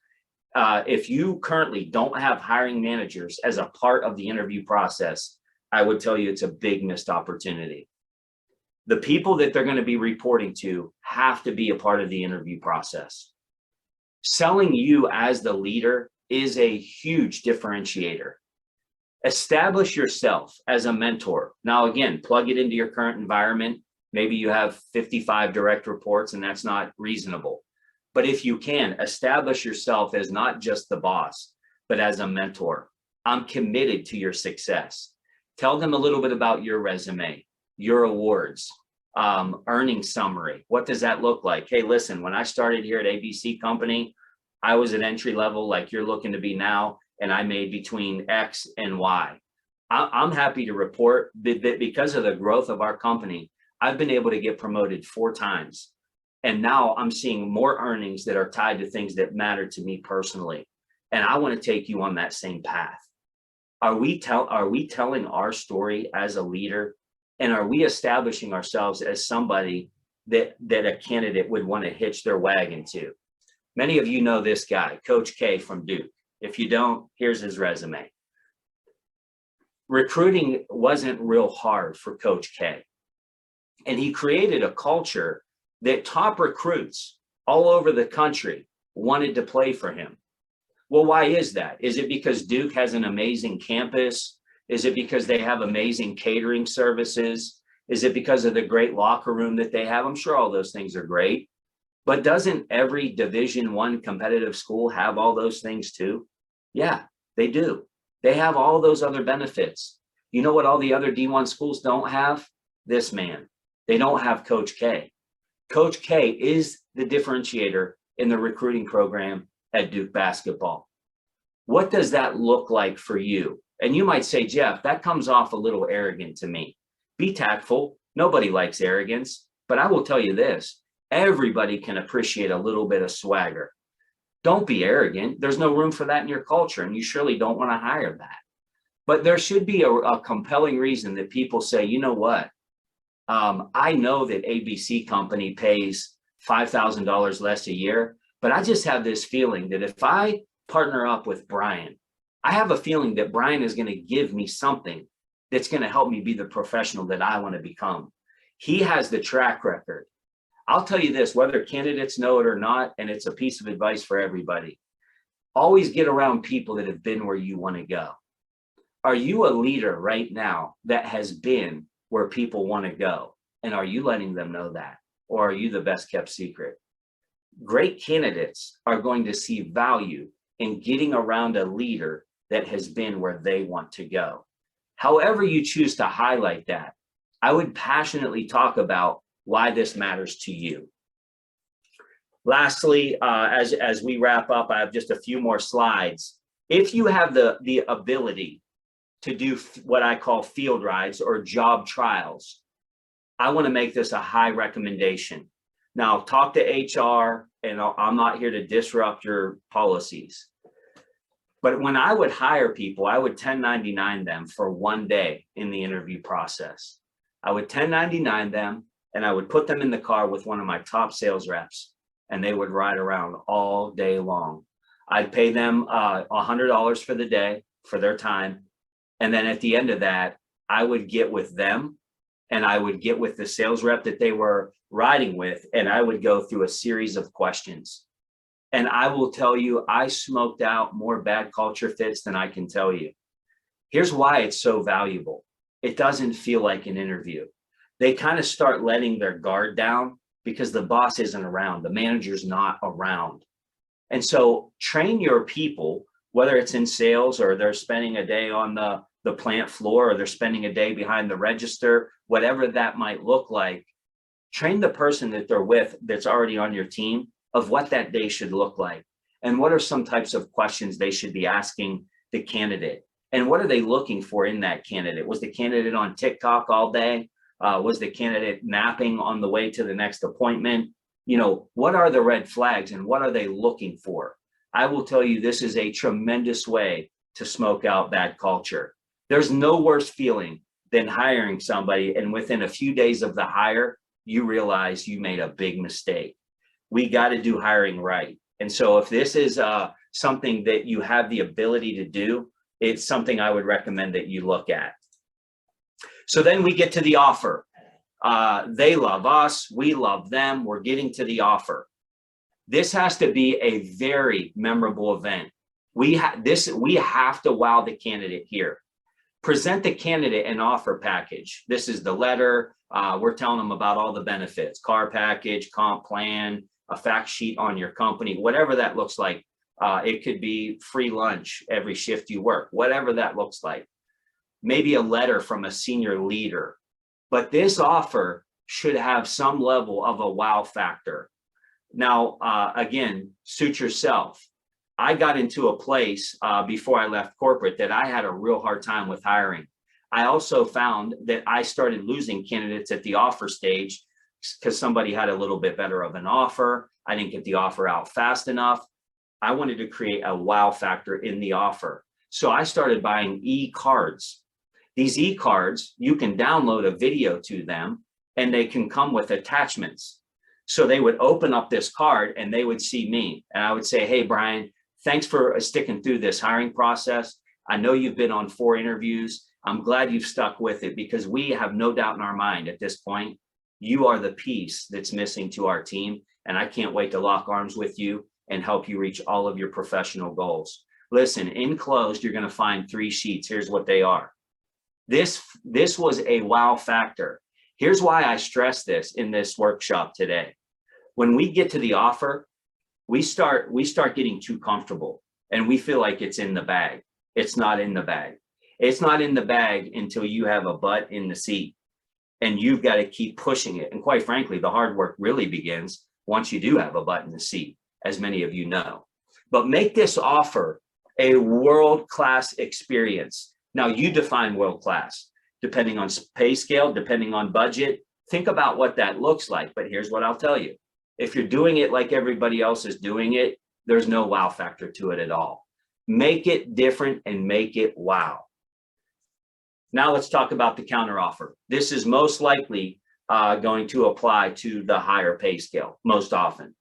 if you currently don't have hiring managers as a part of the interview process, I would tell you it's a big missed opportunity. The people that they're going to be reporting to have to be a part of the interview process. Selling you as the leader is a huge differentiator. Establish yourself as a mentor. Now, again, plug it into your current environment. Maybe you have 55 direct reports and that's not reasonable. But if you can, establish yourself as not just the boss, but as a mentor. I'm committed to your success. Tell them a little bit about your resume, your awards, earning summary. What does that look like? Hey, listen, when I started here at ABC Company, I was at entry level like you're looking to be now, and I made between X and Y. I'm happy to report that because of the growth of our company, I've been able to get promoted 4 times. And now I'm seeing more earnings that are tied to things that matter to me personally. And I want to take you on that same path. Are we telling our story as a leader? And are we establishing ourselves as somebody that a candidate would want to hitch their wagon to? Many of you know this guy, Coach K from Duke. If you don't, here's his resume. Recruiting wasn't real hard for Coach K. And he created a culture that top recruits all over the country wanted to play for him. Well, why is that? Is it because Duke has an amazing campus? Is it because they have amazing catering services? Is it because of the great locker room that they have? I'm sure all those things are great. But doesn't every Division I competitive school have all those things too? Yeah, they do. They have all those other benefits. You know what all the other D1 schools don't have? This man. They don't have Coach K. Coach K is the differentiator in the recruiting program at Duke basketball. What does that look like for you? And you might say, Jeff, that comes off a little arrogant to me. Be tactful. Nobody likes arrogance. But I will tell you this, everybody can appreciate a little bit of swagger. Don't be arrogant. There's no room for that in your culture, and you surely don't want to hire that. But there should be a compelling reason that people say, you know what? I know that ABC company pays $5,000 less a year, but I just have this feeling that if I partner up with Brian, I have a feeling that Brian is going to give me something that's going to help me be the professional that I want to become. He has the track record. I'll tell you this, whether candidates know it or not, and it's a piece of advice for everybody, always get around people that have been where you want to go. Are you a leader right now that has been where people want to go? And are you letting them know that? Or are you the best kept secret? Great candidates are going to see value in getting around a leader that has been where they want to go. However you choose to highlight that, I would passionately talk about why this matters to you. Lastly, as we wrap up, I have just a few more slides. If you have the ability to do what I call field rides or job trials, I want to make this a high recommendation. Now, talk to HR, and I'm not here to disrupt your policies. But when I would hire people, I would 1099 them for one day in the interview process. I would 1099 them, and I would put them in the car with one of my top sales reps, and they would ride around all day long. I'd pay them $100 for the day for their time. And then at the end of that, I would get with them, and I would get with the sales rep that they were riding with, and I would go through a series of questions. And I will tell you, I smoked out more bad culture fits than I can tell you. Here's why it's so valuable. It doesn't feel like an interview. They kind of start letting their guard down because the boss isn't around, the manager's not around. And so train your people, whether it's in sales or they're spending a day on the plant floor or they're spending a day behind the register, whatever that might look like, train the person that they're with that's already on your team of what that day should look like. And what are some types of questions they should be asking the candidate? And what are they looking for in that candidate? Was the candidate on TikTok all day? Was the candidate napping on the way to the next appointment? You know, what are the red flags and what are they looking for? I will tell you, this is a tremendous way to smoke out bad culture. There's no worse feeling than hiring somebody and within a few days of the hire, you realize you made a big mistake. We got to do hiring right. And so if this is something that you have the ability to do, it's something I would recommend that you look at. So then we get to the offer. They love us, we love them, we're getting to the offer. This has to be a very memorable event. We have to wow the candidate here. Present the candidate an offer package. This is the letter. We're telling them about all the benefits, car package, comp plan, a fact sheet on your company, whatever that looks like. It could be free lunch every shift you work, whatever that looks like. Maybe a letter from a senior leader. But this offer should have some level of a wow factor. Now, again, suit yourself. I got into a place before I left corporate that I had a real hard time with hiring. I also found that I started losing candidates at the offer stage because somebody had a little bit better of an offer. I didn't get the offer out fast enough. I wanted to create a wow factor in the offer. So I started buying e-cards. These e-cards, you can download a video to them and they can come with attachments. So they would open up this card and they would see me. And I would say, hey, Brian, thanks for sticking through this hiring process. I know you've been on 4 interviews. I'm glad you've stuck with it because we have no doubt in our mind at this point, you are the piece that's missing to our team. And I can't wait to lock arms with you and help you reach all of your professional goals. Listen, enclosed, you're going to find 3 sheets. Here's what they are. This was a wow factor. Here's why I stress this in this workshop today. When we get to the offer, we start getting too comfortable and we feel like it's in the bag. It's not in the bag. It's not in the bag until you have a butt in the seat, and you've got to keep pushing it. And quite frankly, the hard work really begins once you do have a butt in the seat, as many of you know. But make this offer a world-class experience. Now, you define world-class, depending on pay scale, depending on budget. Think about what that looks like. But here's what I'll tell you. If you're doing it like everybody else is doing it, there's no wow factor to it at all. Make it different and make it wow. Now let's talk about the counteroffer. This is most likely going to apply to the higher pay scale most often.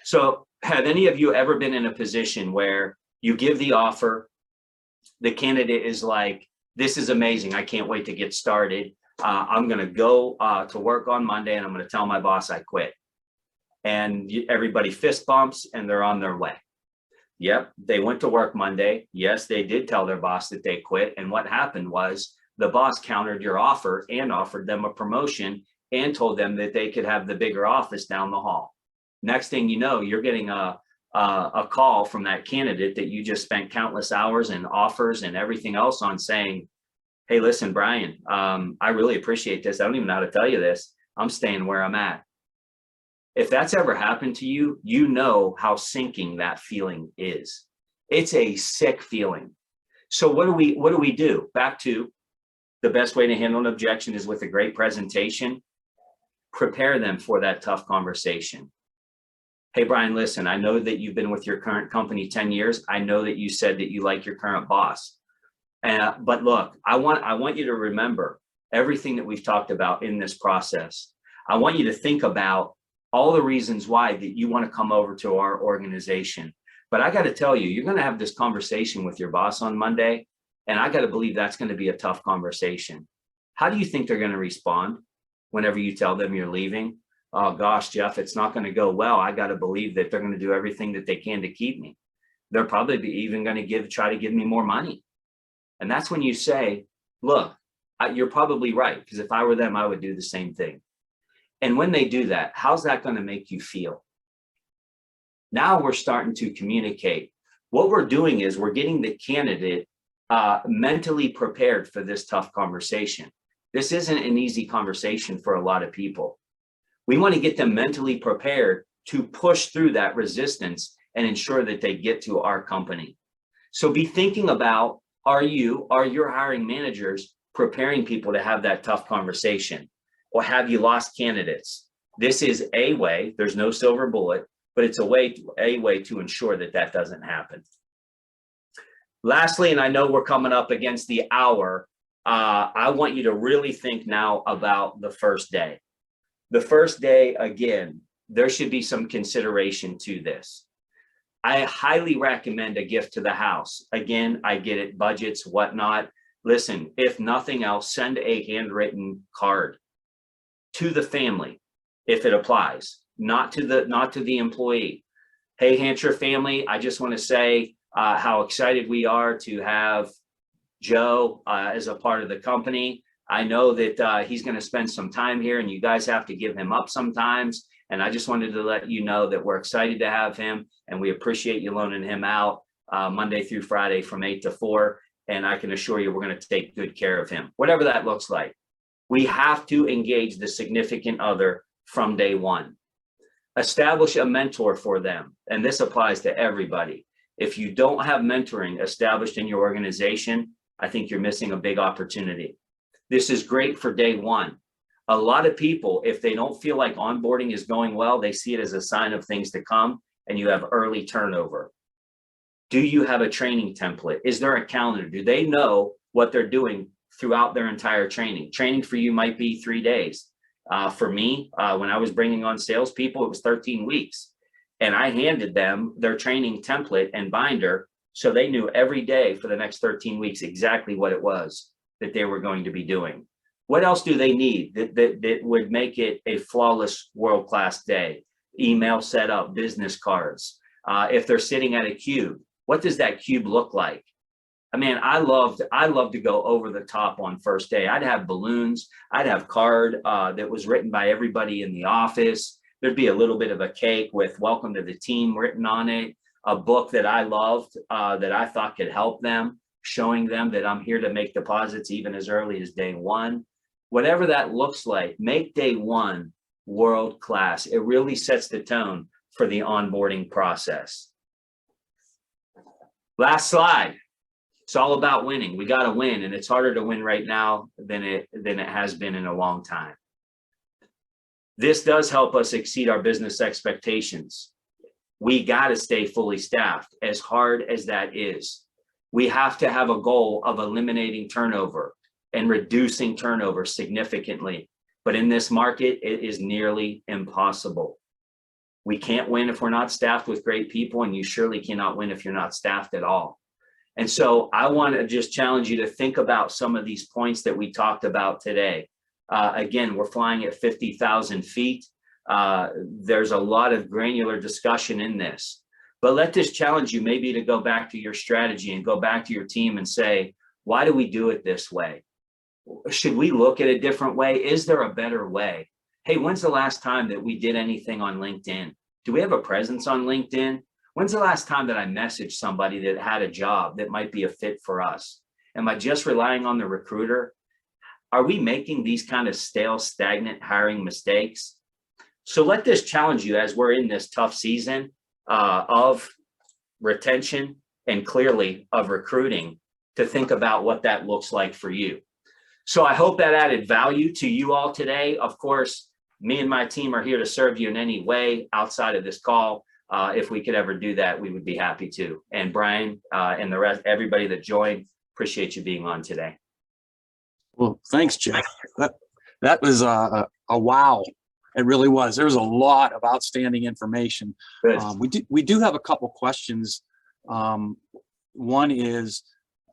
So have any of you ever been in a position where you give the offer, the candidate is like, this is amazing, I can't wait to get started. I'm going to go to work on Monday and I'm going to tell my boss I quit. And everybody fist bumps and they're on their way. Yep, they went to work Monday. Yes, they did tell their boss that they quit. And what happened was the boss countered your offer and offered them a promotion and told them that they could have the bigger office down the hall. Next thing you know, you're getting a call from that candidate that you just spent countless hours and offers and everything else on, saying, hey, listen, Brian, I really appreciate this. I don't even know how to tell you this. I'm staying where I'm at. If that's ever happened to you, you know how sinking that feeling is. It's a sick feeling. So what do we do? Back to the best way to handle an objection is with a great presentation. Prepare them for that tough conversation. Hey, Brian, listen, I know that you've been with your current company 10 years. I know that you said that you like your current boss. But look, I want you to remember everything that we've talked about in this process. I want you to think about all the reasons why that you want to come over to our organization. But I got to tell you, you're going to have this conversation with your boss on Monday, and I got to believe that's going to be a tough conversation. How do you think they're going to respond whenever you tell them you're leaving? Oh gosh, Jeff, it's not going to go well. I got to believe that they're going to do everything that they can to keep me. They're probably even going to try to give me more money. And that's when you say, look, you're probably right, because if I were them, I would do the same thing. And when they do that, how's that going to make you feel? Now we're starting to communicate. What we're doing is we're getting the candidate mentally prepared for this tough conversation. This isn't an easy conversation for a lot of people. We want to get them mentally prepared to push through that resistance and ensure that they get to our company. So be thinking about, are your hiring managers preparing people to have that tough conversation? Or have you lost candidates? This is a way, there's no silver bullet, but it's a way to ensure that that doesn't happen. Lastly, and I know we're coming up against the hour, I want you to really think now about the first day. The first day, again, there should be some consideration to this. I highly recommend a gift to the house. Again, I get it, budgets, whatnot. Listen, if nothing else, send a handwritten card to the family, if it applies, not to the employee. Hey, Hampshire family, I just want to say how excited we are to have Joe as a part of the company. I know that he's going to spend some time here, and you guys have to give him up sometimes. And I just wanted to let you know that we're excited to have him, and we appreciate you loaning him out Monday through Friday from 8 to 4. And I can assure you we're going to take good care of him, whatever that looks like. We have to engage the significant other from day one. Establish a mentor for them. And this applies to everybody. If you don't have mentoring established in your organization, I think you're missing a big opportunity. This is great for day one. A lot of people, if they don't feel like onboarding is going well, they see it as a sign of things to come, and you have early turnover. Do you have a training template? Is there a calendar? Do they know what they're doing throughout their entire training? Training for you might be 3 days. For me, when I was bringing on salespeople, it was 13 weeks. And I handed them their training template and binder, so they knew every day for the next 13 weeks exactly what it was that they were going to be doing. What else do they need that would make it a flawless world-class day? Email setup, business cards. If they're sitting at a cube, what does that cube look like? I mean, I love to go over the top on first day. I'd have balloons. I'd have card that was written by everybody in the office. There'd be a little bit of a cake with welcome to the team written on it, a book that I loved that I thought could help them. showing them that I'm here to make deposits even as early as day one. Whatever that looks like, make day one world-class. It really sets the tone for the onboarding process. Last slide. It's all about winning. We got to win, and it's harder to win right now than it has been in a long time. This does help us exceed our business expectations. We got to stay fully staffed, as hard as that is. We have to have a goal of eliminating turnover and reducing turnover significantly. But in this market, it is nearly impossible. We can't win if we're not staffed with great people, and you surely cannot win if you're not staffed at all. And so I want to just challenge you to think about some of these points that we talked about today. Again, we're flying at 50,000 feet. There's a lot of granular discussion in this, but let this challenge you maybe to go back to your strategy and go back to your team and say, why do we do it this way? Should we look at a different way? Is there a better way? Hey, when's the last time that we did anything on LinkedIn? Do we have a presence on LinkedIn? When's the last time that I messaged somebody that had a job that might be a fit for us? Am I just relying on the recruiter? Are we making these kind of stale, stagnant hiring mistakes? So let this challenge you as we're in this tough season of retention and clearly of recruiting to think about what that looks like for you. So I hope that added value to you all today. Of course, me and my team are here to serve you in any way outside of this call. If we could ever do that, we would be happy to. And Brian and the rest, everybody that joined, appreciate you being on today. Well, thanks, Jeff. That was a wow. It really was. There was a lot of outstanding information. We do have a couple questions. One is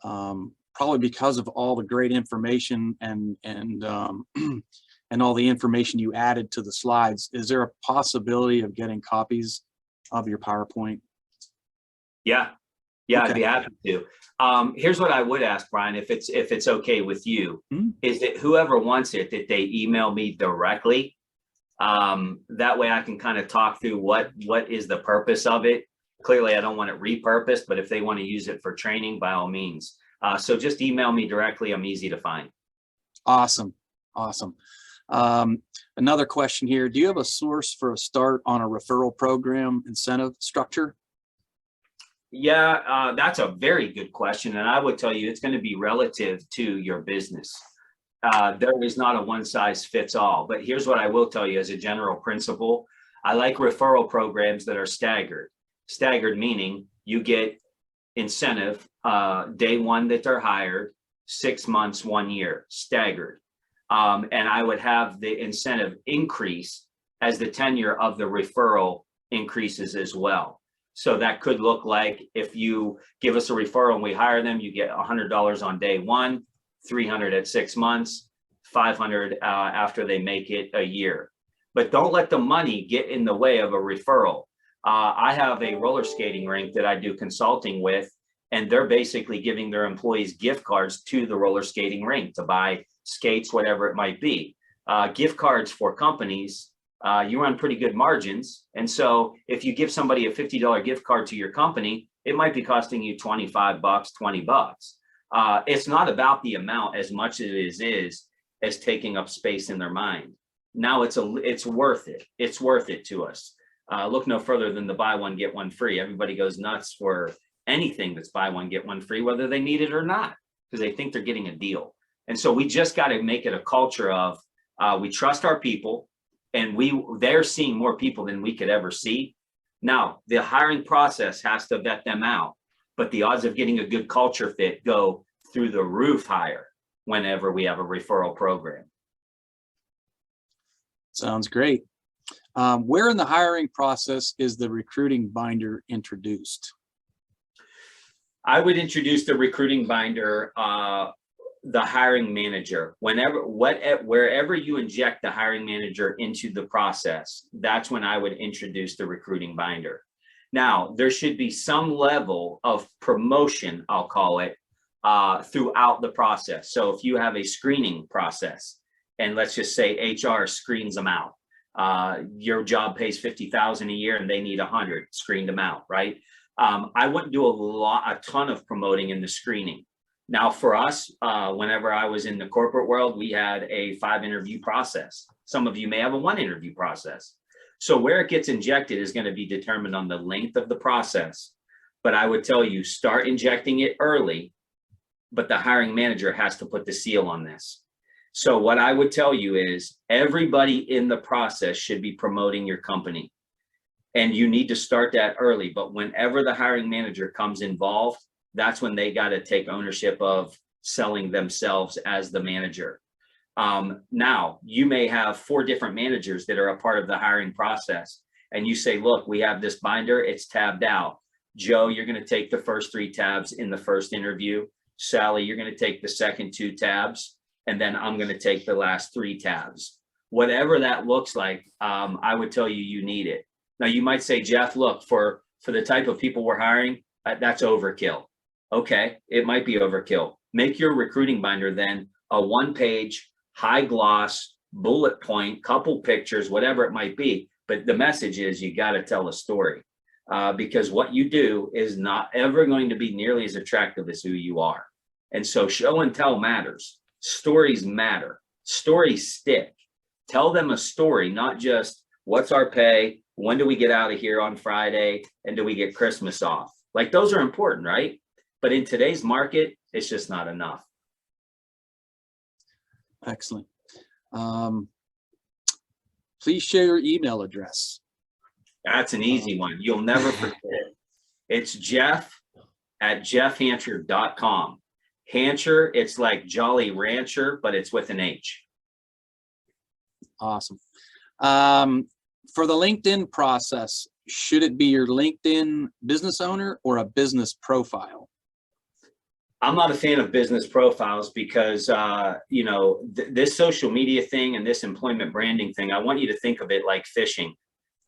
probably because of all the great information and all the information you added to the slides. Is there a possibility of getting copies of your PowerPoint? Yeah, okay. I'd be happy to. Here's what I would ask, Brian, if it's okay with you, is that whoever wants it, that they email me directly. That way I can kind of talk through what is the purpose of it. Clearly, I don't want it repurposed, but if they want to use it for training, by all means. So just email me directly. I'm easy to find. Awesome. Another question here. Do you have a source for a start on a referral program incentive structure? Yeah, that's a very good question. And I would tell you it's going to be relative to your business. There is not a one size fits all, but here's what I will tell you as a general principle. I like referral programs that are staggered. Staggered meaning you get incentive day one that they're hired, 6 months, 1 year, staggered. And I would have the incentive increase as the tenure of the referral increases as well. So that could look like if you give us a referral and we hire them, you get $100 on day one, $300 at 6 months, $500 after they make it a year. But don't let the money get in the way of a referral. I have a roller skating rink that I do consulting with, and they're basically giving their employees gift cards to the roller skating rink to buy skates, whatever it might be. Gift cards for companies, you run pretty good margins. And so if you give somebody a $50 gift card to your company, it might be costing you $25, $20. It's not about the amount as much as it is as taking up space in their mind. Now it's worth it. It's worth it to us. Look no further than the buy one, get one free. Everybody goes nuts for anything that's buy one, get one free, whether they need it or not, because they think they're getting a deal. And so we just got to make it a culture of we trust our people, and they're seeing more people than we could ever see. Now, the hiring process has to vet them out, but the odds of getting a good culture fit go through the roof higher whenever we have a referral program. Sounds great. Where in the hiring process is the recruiting binder introduced? I would introduce the recruiting binder, the hiring manager, wherever you inject the hiring manager into the process, that's when I would introduce the recruiting binder. Now, there should be some level of promotion, I'll call it, throughout the process. So if you have a screening process, and let's just say HR screens them out, your job pays $50,000 a year and they need 100, screened them out, right? I wouldn't do a ton of promoting in the screening. Now for us, whenever I was in the corporate world, we had a 5-interview process. Some of you may have a 1-interview process. So where it gets injected is going to be determined on the length of the process. But I would tell you, start injecting it early, but the hiring manager has to put the seal on this. So what I would tell you is everybody in the process should be promoting your company. And you need to start that early. But whenever the hiring manager comes involved, that's when they got to take ownership of selling themselves as the manager. Now, you may have 4 different managers that are a part of the hiring process. And you say, look, we have this binder, it's tabbed out. Joe, you're going to take the first 3 tabs in the first interview. Sally, you're going to take the second 2 tabs. And then I'm going to take the last 3 tabs. Whatever that looks like, I would tell you, you need it. Now, you might say, Jeff, look, for the type of people we're hiring, that's overkill. Okay, it might be overkill. Make your recruiting binder then a 1-page, high gloss, bullet point, couple pictures, whatever it might be. But the message is you got to tell a story, because what you do is not ever going to be nearly as attractive as who you are. And so show and tell matters. Stories matter. Stories stick. Tell them a story, not just what's our pay, when do we get out of here on Friday, and do we get Christmas off? Like, those are important, right? But in today's market, it's just not enough. Excellent. Please share your email address. That's an easy one. You'll never forget it. It's jeff@jeffhancher.com. Hancher, it's like Jolly Rancher, but it's with an H. Awesome. For the LinkedIn process, should it be your LinkedIn business owner or a business profile? I'm not a fan of business profiles because, you know, this social media thing and this employment branding thing, I want you to think of it like fishing.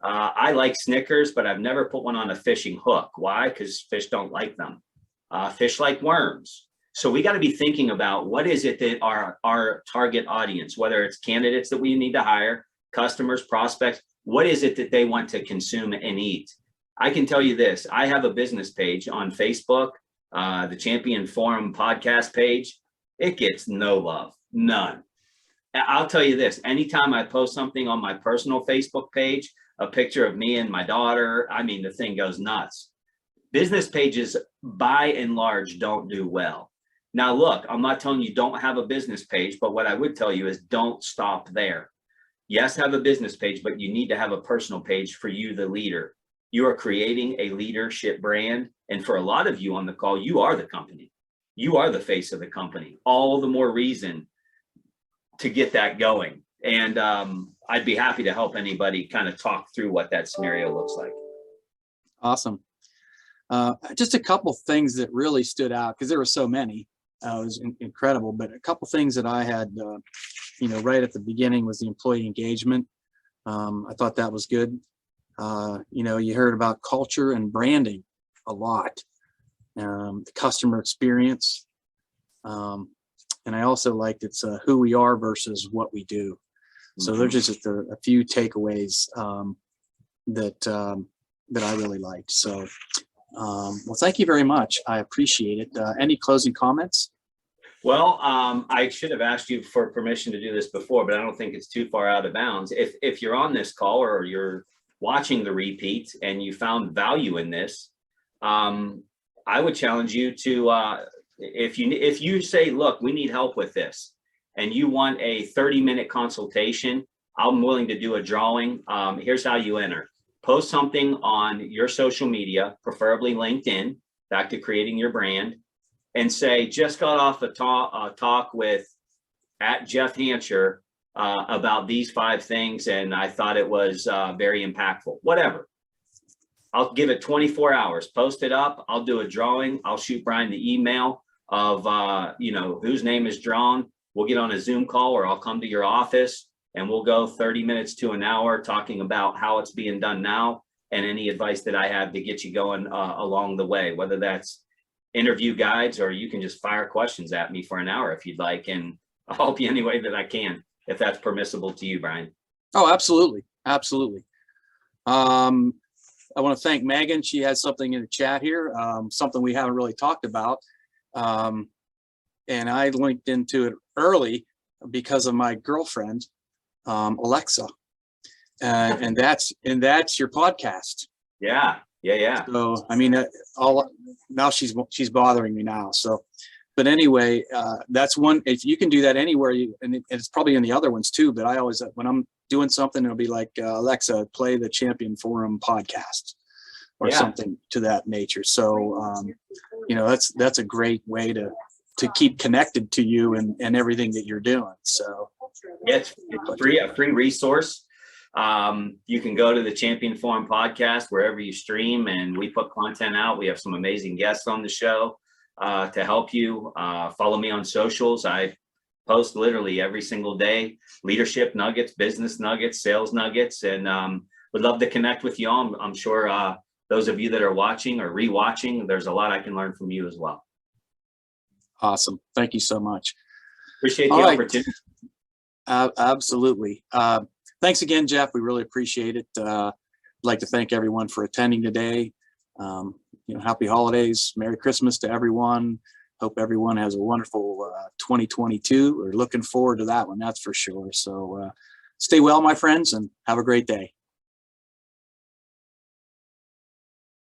I like Snickers, but I've never put one on a fishing hook. Why? Because fish don't like them. Fish like worms. So we got to be thinking about what is it that our target audience, whether it's candidates that we need to hire, customers, prospects, what is it that they want to consume and eat? I can tell you this, I have a business page on Facebook, the Champion Forum podcast page. It gets no love, none. I'll tell you this, anytime I post something on my personal Facebook page, a picture of me and my daughter, I mean, the thing goes nuts. Business pages, by and large, don't do well. Now, look, I'm not telling you don't have a business page, but what I would tell you is don't stop there. Yes, have a business page, but you need to have a personal page for you, the leader. You are creating a leadership brand. And for a lot of you on the call, you are the company. You are the face of the company. All the more reason to get that going. And I'd be happy to help anybody kind of talk through what that scenario looks like. Awesome. Just a couple things that really stood out because there were so many. It was incredible, but a couple things that I had, you know, right at the beginning was the employee engagement. I thought that was good. You know, you heard about culture and branding a lot, the customer experience. And I also liked it's who we are versus what we do. So there's just a few takeaways that I really liked. So, well, thank you very much. I appreciate it. Any closing comments? Well, I should have asked you for permission to do this before, but I don't think it's too far out of bounds. If you're on this call or you're watching the repeat and you found value in this, I would challenge you to, if you say, look, we need help with this, and you want a 30-minute consultation, I'm willing to do a drawing. Here's how you enter. Post something on your social media, preferably LinkedIn, back to creating your brand, and say, just got off a talk with @JeffHancher about these 5 things, and I thought it was very impactful. Whatever. I'll give it 24 hours. Post it up. I'll do a drawing. I'll shoot Brian the email of you know, whose name is drawn. We'll get on a Zoom call, or I'll come to your office and we'll go 30 minutes to an hour talking about how it's being done now and any advice that I have to get you going along the way, whether that's interview guides or you can just fire questions at me for an hour if you'd like, and I'll help you any way that I can, if that's permissible to you, Brian. Oh, absolutely. Absolutely. I want to thank Megan. She has something in the chat here, something we haven't really talked about. and I linked into it early because of my girlfriend, Alexa, and that's your podcast. Yeah. So I mean, now she's bothering me now. So, but anyway, that's one. If you can do that anywhere, and it's probably in the other ones too. But I always, when I'm doing something, it'll be like, Alexa, play the Champion Forum podcast, or something to that nature. So, that's a great way to keep connected to you and everything that you're doing. So yeah, it's a free resource. You can go to the Champion Forum podcast wherever you stream, and we put content out. We have some amazing guests on the show to help you. Follow me on socials. I post literally every single day, leadership nuggets, business nuggets, sales nuggets, and would love to connect with you all. I'm sure those of you that are watching or rewatching, there's a lot I can learn from you as well. Awesome. Thank you so much. Appreciate the opportunity. Absolutely. Thanks again, Jeff. We really appreciate it. I'd like to thank everyone for attending today. Happy holidays. Merry Christmas to everyone. Hope everyone has a wonderful 2022. We're looking forward to that one, that's for sure. So stay well, my friends, and have a great day.